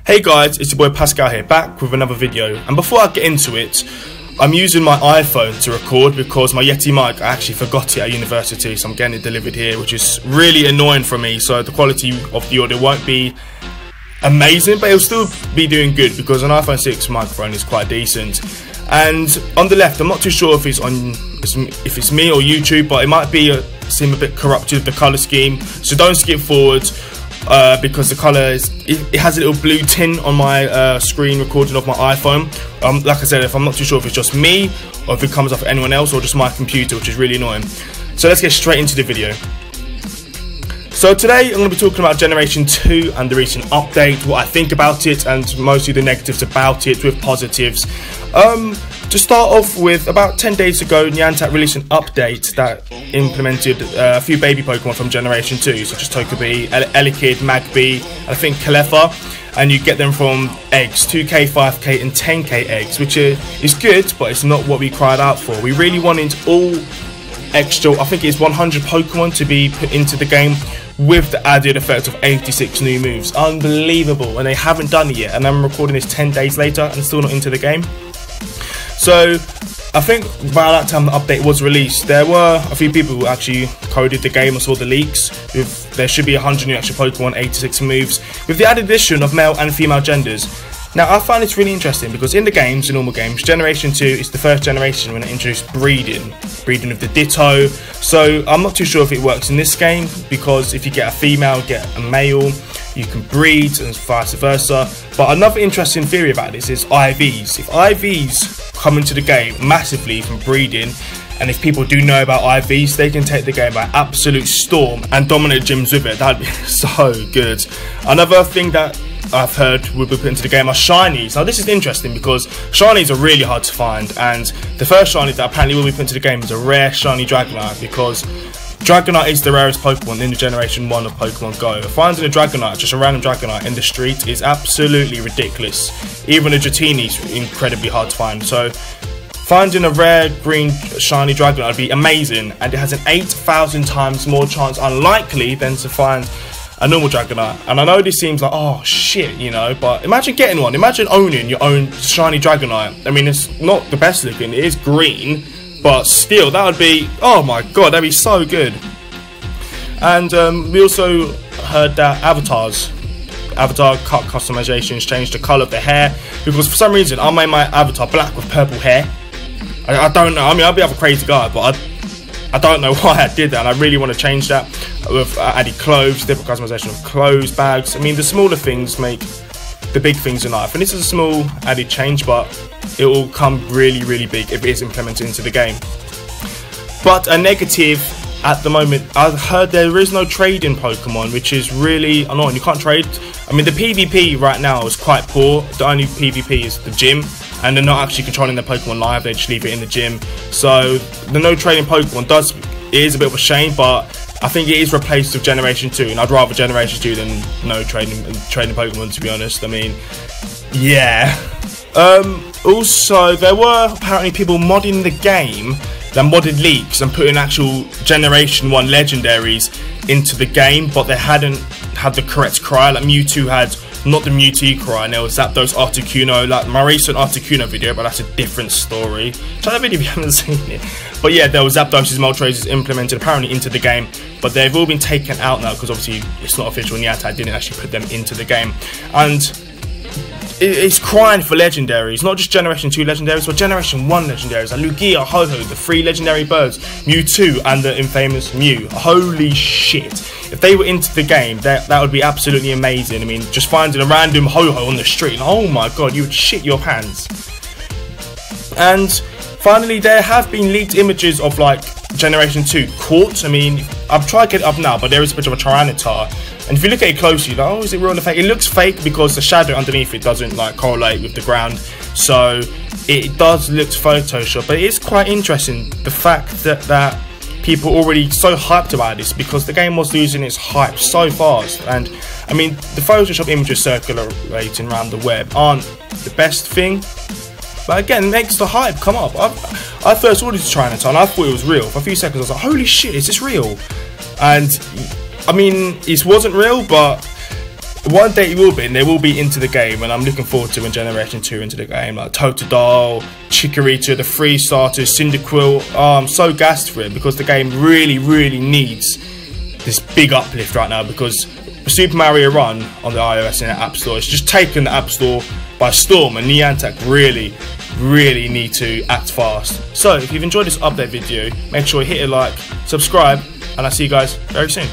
Hey guys, it's your boy Pascal here, back with another video. And before I get into it, I'm using my iPhone to record because my Yeti mic, I actually forgot it at university, so I'm getting it delivered here, which is really annoying for me. So the quality of the audio won't be amazing, but it'll still be doing good because an iPhone 6 microphone is quite decent. And on the left, I'm not too sure if it's me or YouTube, but it might be seem a bit corrupted, the colour scheme, so don't skip forward. Because the colour it has a little blue tint on my screen recording of my iPhone. Like I said, if I'm not too sure if it's just me or if it comes off anyone else or just my computer, which is really annoying. So let's get straight into the video. So today I'm going to be talking about Generation 2 and the recent update, what I think about it, and mostly the negatives about it with positives. To start off with, about 10 days ago, Niantic released an update that implemented a few baby Pokemon from Generation 2, such as Togepi, Elekid, Magby, and I think Cleffa, and you get them from eggs, 2k, 5k, and 10k eggs, which is good, but it's not what we cried out for. We really wanted all extra, I think it's 100 Pokemon to be put into the game, with the added effect of 86 new moves. Unbelievable, and they haven't done it yet, and I'm recording this 10 days later and still not into the game. So I think by that time the update was released, there were a few people who actually coded the game or saw the leaks. There should be 100 new extra Pokemon, 86 moves, with the added addition of male and female genders. Now I find this really interesting because in the games, in normal games, Generation 2 is the first generation when it introduced breeding of the Ditto. So I'm not too sure if it works in this game, because if you get a female, get a male, you can breed and vice versa. But another interesting theory about this is IVs. If IVs come into the game massively from breeding, and if people do know about IVs, they can take the game by absolute storm and dominate gyms with it. That'd be so good. Another thing that I've heard will be put into the game are shinies. Now this is interesting because shinies are really hard to find, and the first shiny that apparently will be put into the game is a rare shiny Dragonite, because Dragonite is the rarest Pokemon in the Generation 1 of Pokemon Go. Finding a Dragonite, just a random Dragonite in the street, is absolutely ridiculous. Even a Dratini is incredibly hard to find. So finding a rare green shiny Dragonite would be amazing, and it has an 8,000 times more chance unlikely than to find a normal Dragonite. And I know this seems like, oh shit, you know, but imagine getting one. Imagine owning your own shiny Dragonite. I mean, it's not the best looking, it is green, but still, that would be, oh my god, that'd be so good. And we also heard that avatar cut customizations changed the colour of the hair, because for some reason I made my avatar black with purple hair. I don't know, I mean, I'll be a crazy guy, but I don't know why I did that, and I really want to change that with added clothes, different customization of clothes, bags. I mean, the smaller things make the big things in life, and this is a small added change, but it will come really, really big if it is implemented into the game. But a negative at the moment, I've heard there is no trade in Pokemon, which is really annoying. You can't trade. I mean, the PvP right now is quite poor. The only PvP is the gym, and they're not actually controlling their Pokemon live, they just leave it in the gym. So the no trading Pokemon is a bit of a shame, but I think it is replaced with Generation 2, and I'd rather Generation 2 than no trading Pokemon, to be honest. I mean, yeah. Also, there were apparently people modding the game, that modded leaks and putting actual Generation 1 Legendaries into the game, but they hadn't had the correct cry. Like Mewtwo had not the Mewtwo cry, and there was Zapdos Articuno, like my recent Articuno video, but that's a different story. Try that video if you haven't seen it. But yeah, there was Zapdos' Moltres implemented apparently into the game, but they've all been taken out now because obviously it's not official. Niantic didn't actually put them into the game, and it's crying for Legendaries, not just Generation 2 Legendaries, but Generation 1 Legendaries, like Lugia, Ho-Ho, the 3 legendary birds, Mewtwo, and the infamous Mew. Holy shit. If they were into the game, that would be absolutely amazing. I mean, just finding a random Ho-Ho on the street, oh my god, you would shit your pants. And finally, there have been leaked images of like Generation 2 quartz. I mean, I've tried to get it up now, but there is a picture of a Tyranitar. And if you look at it closely, like, oh, is it real or fake? It looks fake because the shadow underneath it doesn't like correlate with the ground. So it does look Photoshop, but it is quite interesting the fact that people are already so hyped about this, because the game was losing its hype so fast. And I mean, the Photoshop images circulating around the web aren't the best thing, but again, it makes the hype come up. I first saw this Tyranitar and I thought it was real. For a few seconds I was like, holy shit, is this real? And I mean, it wasn't real, but one day it will be, and they will be into the game, and I'm looking forward to when Generation 2 into the game, like Totodile, Chikorita, the 3 starters, Cyndaquil. I'm so gassed for it because the game really needs this big uplift right now, because Super Mario Run on the iOS and the App Store, it's just taken the App Store by storm, and Niantic really need to act fast. So if you've enjoyed this update video, make sure you hit a like, subscribe, and I'll see you guys very soon.